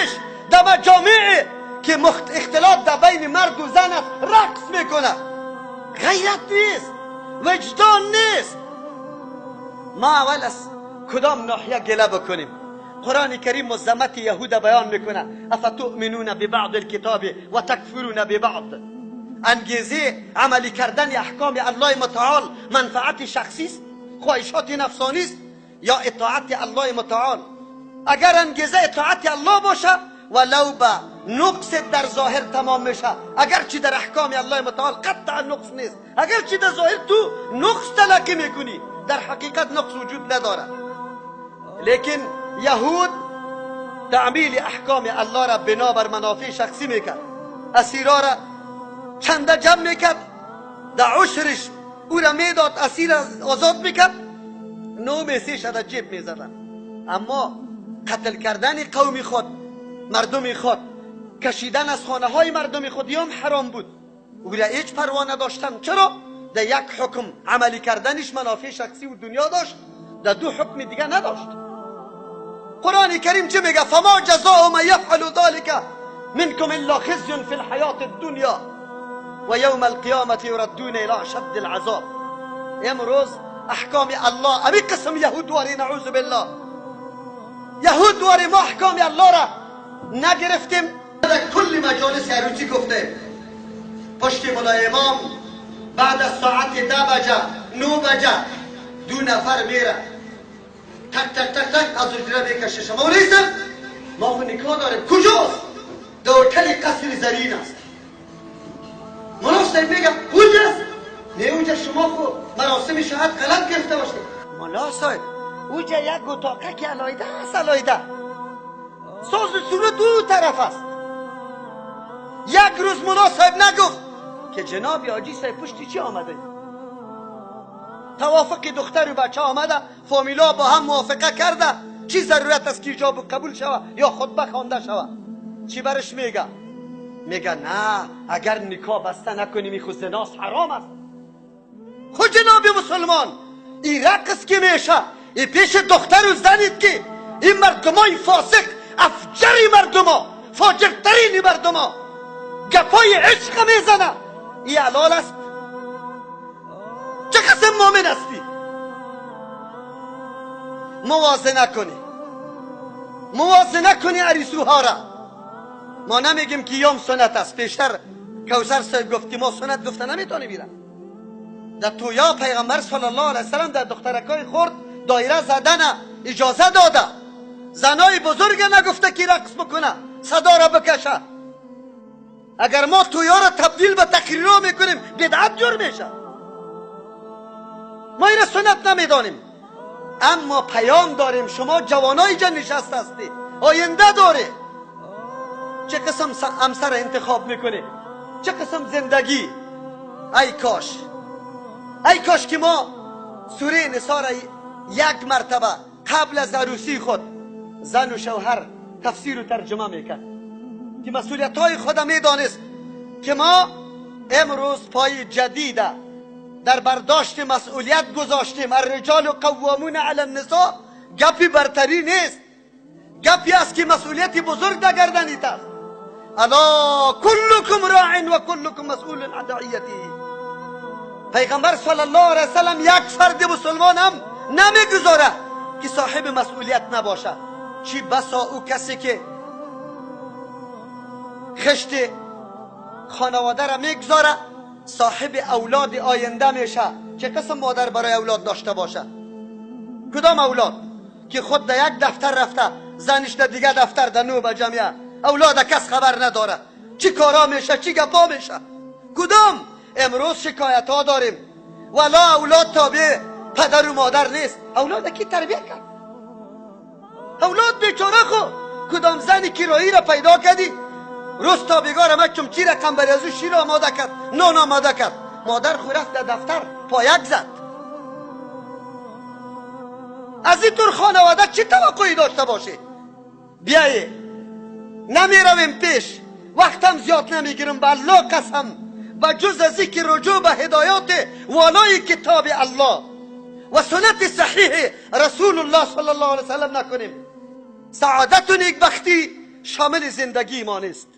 پیش در جامعه که اختلاط در بین مرد و زن است رقص میکنه. غیرت نیست، وجدان نیست. ما اول از کدام ناحیه گله بکنیم؟ قرآن کریم مذمت یهود بیان میکنه افتؤمنون ببعض الکتاب و تکفرون ببعض. انگیزه عملی کردن احکام الله متعال منفعت شخصی است، خواهشات نفسانی است یا اطاعت الله متعال؟ اگر انگیزه اطاعت الله باشه ولو به نقص در ظاهر تمام میشه، اگرچه در احکام الله متعال قطعا نقص نیست، اگرچه در ظاهر تو نقص تلقی میکنی در حقیقت نقص وجود نداره. لیکن یهود تعمیل احکام الله را بنابر منافع شخصی میکرد، اسیرا را چنده جمع میکرد، در عشرش او را میداد، اسیر آزاد میکرد، نو میسیش در جیب میزدن. اما قتل کردن قومی خود، مردم خود، کشیدن از خانه های مردم خود هم حرام بود. او را هیچ پروا نداشتن. چرا؟ در یک حکم عملی کردنش منافع شخصی و دنیا داشت، در دو حکم دیگه نداشت. قرآن کریم چه میگه؟ فما جزاء من یفعل ذلك منکم الا خزی فی الحیات الدنیا و یوم القیامت یردون الى اشد العذاب. امروز احکام الله امی قسم یهود واری، نعوذ بالله، یهود واری ما احکام الله را نگرفتیم. در کل مجالس عروسی گفته پشت ملای امام بعد از ساعت 10 بجه 9 بجه 2 نفر میره تک تک تک تک از اجره بکشه. شما نیستم ما خو نکاح داریم. کجاست؟ در هتل قصر زرین است. مولا صاحب میگه اونجاست. نه اونجا شما خو مراسم شهادت غلط گرفته باشید. مولا صاحب اونجا یک اتاقه که علایده است، علایده ساز صورت دو طرف است. یک روز مولا صاحب نگفت که جناب حاجی صاحب پشتی چی آمده؟ توافق دختر و بچه آمده، فامیلا با هم موافقه کرده، چی ضرورت است که ایجاب قبول شوه یا خطبه خوانده شوه؟ چی برش میگه؟ میگه نه اگر نکاح بسته نکنیم خود زناس حرام است. خود جناب مسلمان این رقص که میشه این پیش دختر و زنید که این مردمای فاسق، افجری مردما، فاجرترین مردما گپای عشق میزنه، این حلال است؟ چه قسم مؤمن هستی؟ موازنه کنی عریسوها را. ما نمیگیم که یوم سنت است. پیشتر کوثر صاحب گفت که ما سنت گفته نمیتونی بیرم. در تویا پیغمبر صلی الله علیه وسلم در دخترکای خورد دایره زدن اجازه داده. زنای بزرگ نگفته که رقص بکنه، صدا را بکشه. اگر ما تویا را تبدیل به تقریرها میکنیم بدعت جور میشه. ما این سنت نمیدانیم، اما پیام داریم. شما جوانای جا نشسته هستی، آینده داره. چه قسم همسر انتخاب میکنه، چه قسم زندگی. ای کاش که ما سوره نساء را یک مرتبه قبل از عروسی خود زن و شوهر تفسیر و ترجمه میکرد که مسئولیت های خود میدانست که ما امروز پای جدیده در برداشت مسئولیت گذاشتیم. الرجال قوامون علی النساء گپی برتری نیست، گپی است که مسئولیت بزرگ در گردنیت است. الا کلکم راع و کلکم مسئول عن رعیته. پیغمبر صلی الله علیه وسلم یک فرد مسلمان هم نمیگذاره که صاحب مسئولیت نباشه. چی بسا او کسی که خشت خانواده را میگذاره صاحب اولاد آینده میشه. چه قسم مادر برای اولاد داشته باشه؟ کدام اولاد که خود در یک دفتر رفته، زنش در دیگه دفتر در نو به جمعیه، اولاد کس خبر نداره، چی کارا میشه، چی گپا میشه؟ کدام؟ امروز شکایت ها داریم ولا اولاد تابع پدر و مادر نیست. اولاد کی تربیت کرد؟ اولاد بیچاره خو. کدام زنی که رویی را پیدا کردی روز تا بگار ما چمچی رقم بر ازو شیر آماده کرد، نان آماده کرد، مادر خو رفت در دفتر پایک زد. از این طور خانواده چی توقعی داشته باشه؟ بیایه نمیرویم پیش، وقتم زیاد نمیگیرم. به الله قسم و جز از این که رجوع به هدایات والای کتاب الله و سنت صحیح رسول الله صلی الله علیه وسلم نکنیم، سعادت و نیکبختی شامل زندگی ما نیست.